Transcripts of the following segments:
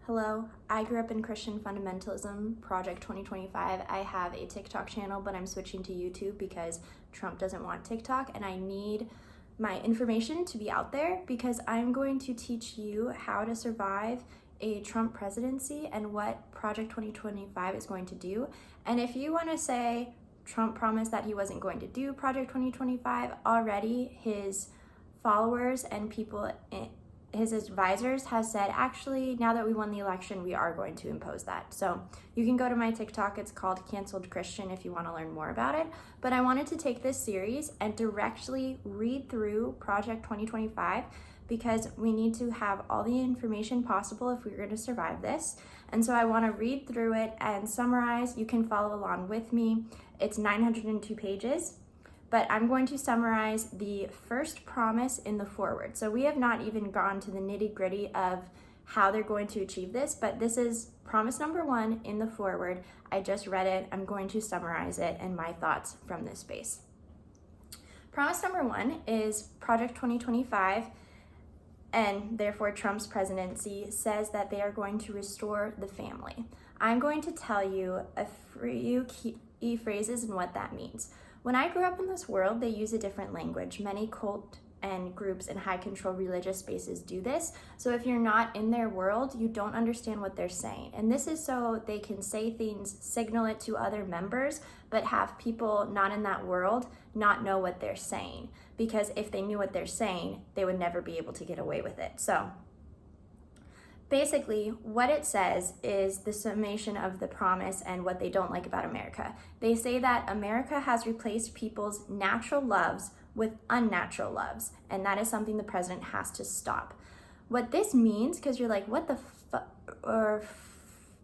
Hello, I grew up in Christian fundamentalism, Project 2025. I have a TikTok channel, but I'm switching to YouTube because Trump doesn't want TikTok, and I need my information to be out there because I'm going to teach you how to survive a Trump presidency and what Project 2025 is going to do. And if you want to say Trump promised that he wasn't going to do Project 2025, already his followers and people his advisors has said, actually, now that we won the election, we are going to impose that. So you can go to my TikTok. It's called Canceled Christian if you want to learn more about it. But I wanted to take this series and directly read through Project 2025 because we need to have all the information possible if we're going to survive this. And so I want to read through it and summarize. You can follow along with me. It's 902 pages. But I'm going to summarize the first promise in the foreword. So we have not even gone to the nitty-gritty of how they're going to achieve this, but this is promise number 1 in the foreword. I just read it. I'm going to summarize it and my thoughts from this space. Promise number 1 is Project 2025, and therefore Trump's presidency says that they are going to restore the family. I'm going to tell you a few key phrases and what that means. When I grew up in this world, they use a different language. Many cult and groups in high control religious spaces do this. So if you're not in their world, you don't understand what they're saying. And this is so they can say things, signal it to other members, but have people not in that world not know what they're saying. Because if they knew what they're saying, they would never be able to get away with it. So basically, what it says is the summation of the promise and what they don't like about America. They say that America has replaced people's natural loves with unnatural loves, and that is something the president has to stop. What this means, because you're like, what the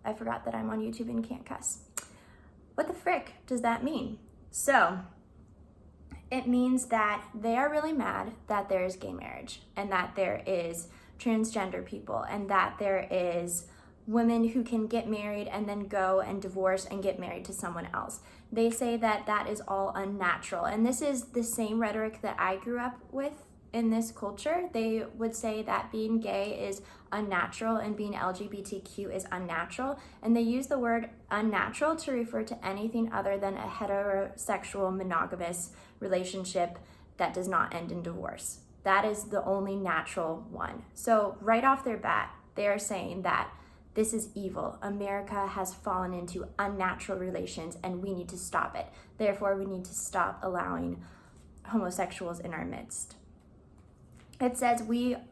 I forgot that I'm on YouTube and can't cuss. What the frick does that mean? So it means that they are really mad that there is gay marriage and that there is transgender people and that there is women who can get married and then go and divorce and get married to someone else. They say that that is all unnatural. And this is the same rhetoric that I grew up with in this culture. They would say that being gay is unnatural and being LGBTQ is unnatural. And they use the word unnatural to refer to anything other than a heterosexual monogamous relationship that does not end in divorce. That is the only natural one. So right off their bat, they are saying that this is evil. America has fallen into unnatural relations and we need to stop it. Therefore, we need to stop allowing homosexuals in our midst. It says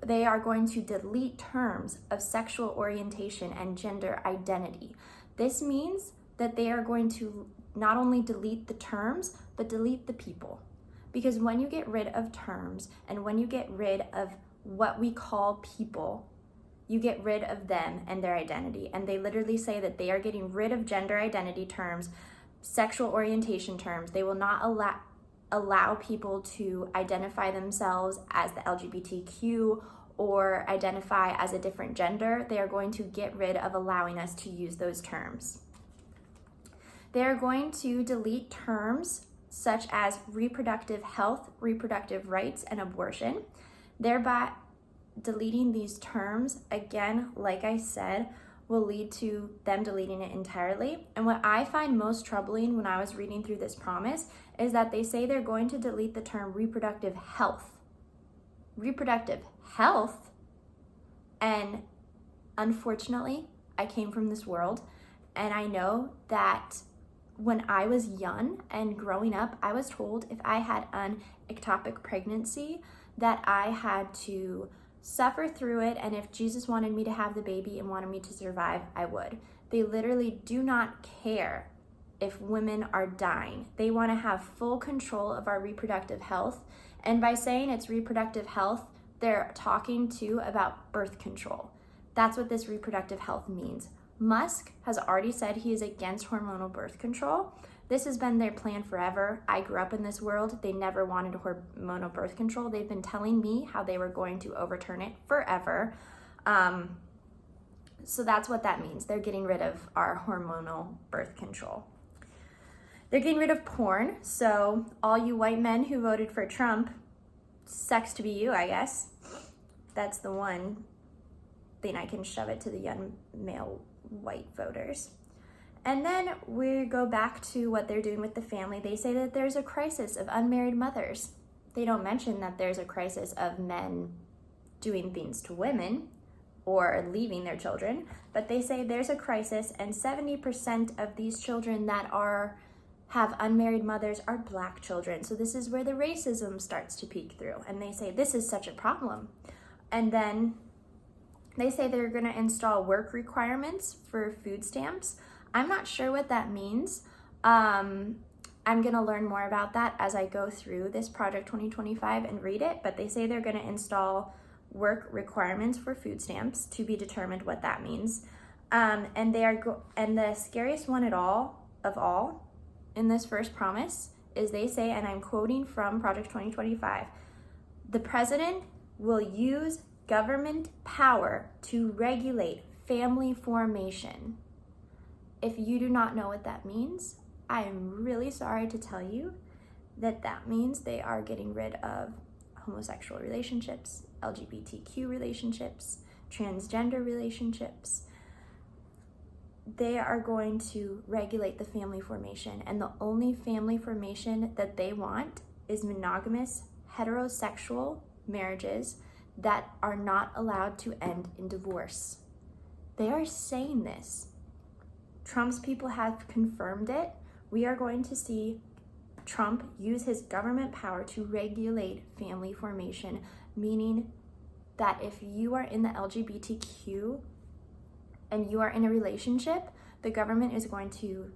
they are going to delete terms of sexual orientation and gender identity. This means that they are going to not only delete the terms, but delete the people. Because when you get rid of terms and when you get rid of what we call people, you get rid of them and their identity. And they literally say that they are getting rid of gender identity terms, sexual orientation terms. They will not allow people to identify themselves as the LGBTQ or identify as a different gender. They are going to get rid of allowing us to use those terms. They are going to delete terms such as reproductive health, reproductive rights, and abortion. Thereby, deleting these terms, again, like I said, will lead to them deleting it entirely. And what I find most troubling when I was reading through this promise is that they say they're going to delete the term reproductive health. Reproductive health? And unfortunately, I came from this world, and I know that when I was young and growing up, I was told if I had an ectopic pregnancy that I had to suffer through it, and if Jesus wanted me to have the baby and wanted me to survive, I would. They literally do not care if women are dying. They want to have full control of our reproductive health, and by saying it's reproductive health, they're talking too about birth control. That's what this reproductive health means. Musk has already said he is against hormonal birth control. This has been their plan forever. I grew up in this world. They never wanted hormonal birth control. They've been telling me how they were going to overturn it forever. So that's what that means. They're getting rid of our hormonal birth control. They're getting rid of porn. So all you white men who voted for Trump, sucks to be you, I guess. That's the one think I can shove it to the young male white voters. And then we go back to what they're doing with the family. They say that there's a crisis of unmarried mothers. They don't mention that there's a crisis of men doing things to women or leaving their children, but they say there's a crisis, and 70% of these children that have unmarried mothers are Black children. So this is where the racism starts to peek through, and they say this is such a problem. And then they say they're going to install work requirements for food stamps. I'm not sure what that means. I'm going to learn more about that as I go through this Project 2025 and read it, but they say they're going to install work requirements for food stamps, to be determined what that means. And the scariest one of all in this first promise is they say, and I'm quoting from Project 2025, the president will use government power to regulate family formation. If you do not know what that means, I am really sorry to tell you that that means they are getting rid of homosexual relationships, LGBTQ relationships, transgender relationships. They are going to regulate the family formation, and the only family formation that they want is monogamous, heterosexual marriages that are not allowed to end in divorce. They are saying this. Trump's people have confirmed it. We are going to see Trump use his government power to regulate family formation, meaning that if you are in the LGBTQ and you are in a relationship, the government is going to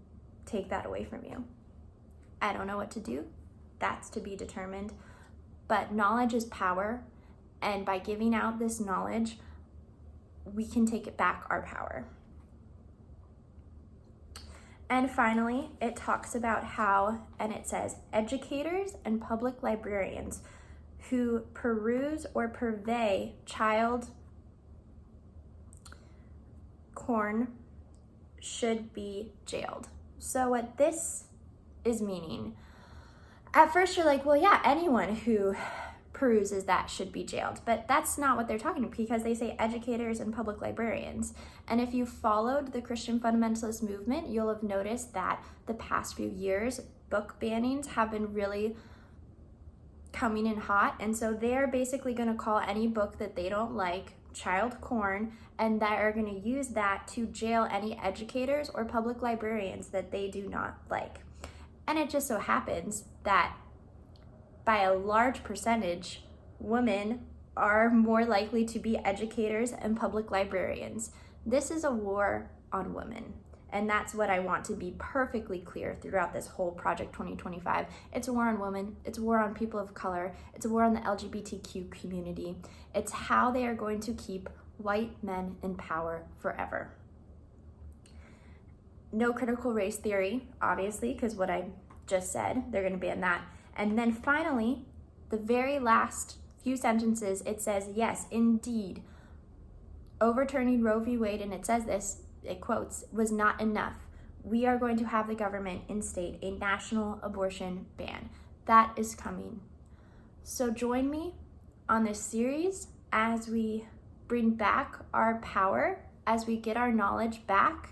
take that away from you. I don't know what to do. That's to be determined. But knowledge is power, and by giving out this knowledge, we can take it back our power. And finally, it talks about how, and it says, educators and public librarians who peruse or purvey child porn should be jailed. So what this is meaning, at first you're like, well, yeah, anyone who peruses that should be jailed, but that's not what they're talking about, because they say educators and public librarians. And if you followed the Christian fundamentalist movement, you'll have noticed that the past few years, book bannings have been really coming in hot, and so they're basically going to call any book that they don't like child porn, and they are going to use that to jail any educators or public librarians that they do not like. And it just so happens that by a large percentage, women are more likely to be educators and public librarians. This is a war on women. And that's what I want to be perfectly clear throughout this whole Project 2025. It's a war on women. It's a war on people of color. It's a war on the LGBTQ community. It's how they are going to keep white men in power forever. No critical race theory, obviously, because what I just said, they're going to ban that. And then finally, the very last few sentences, it says, yes, indeed, overturning Roe v. Wade, and it says this, it quotes, was not enough. We are going to have the government instate a national abortion ban. That is coming. So join me on this series as we bring back our power, as we get our knowledge back.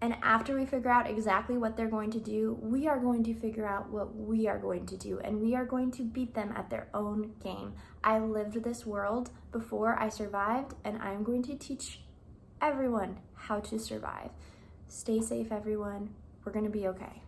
And after we figure out exactly what they're going to do, we are going to figure out what we are going to do, and we are going to beat them at their own game. I lived this world before I survived, and I'm going to teach everyone how to survive. Stay safe, everyone. We're going to be okay.